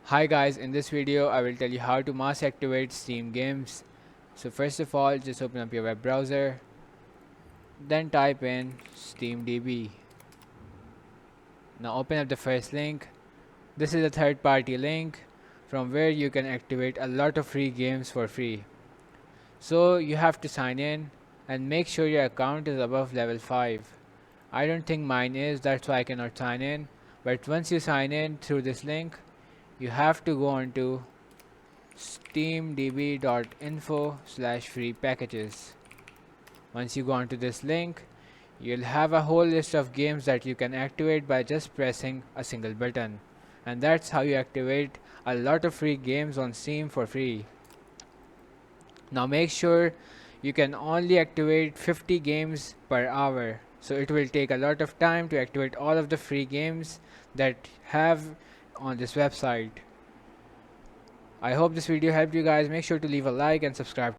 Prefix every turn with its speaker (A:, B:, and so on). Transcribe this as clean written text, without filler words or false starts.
A: Hi guys, in this video I will tell you how to mass activate Steam games. So first of all, just open up your web browser, then type in SteamDB. Now open up the first link. This is a third party link from where you can activate a lot of free games for free. So you have to sign in and make sure your account is above level 5. I don't think mine is, that's why I cannot sign in. But once you sign in through this link, you have to go on to steamdb.info/free packages. Once you go onto this link, you'll have a whole list of games that you can activate by just pressing a single button. And that's how you activate a lot of free games on Steam for free. Now make sure you can only activate 50 games per hour. So it will take a lot of time to activate all of the free games that have on this website. I hope this video helped you guys. Make sure to leave a like and subscribe.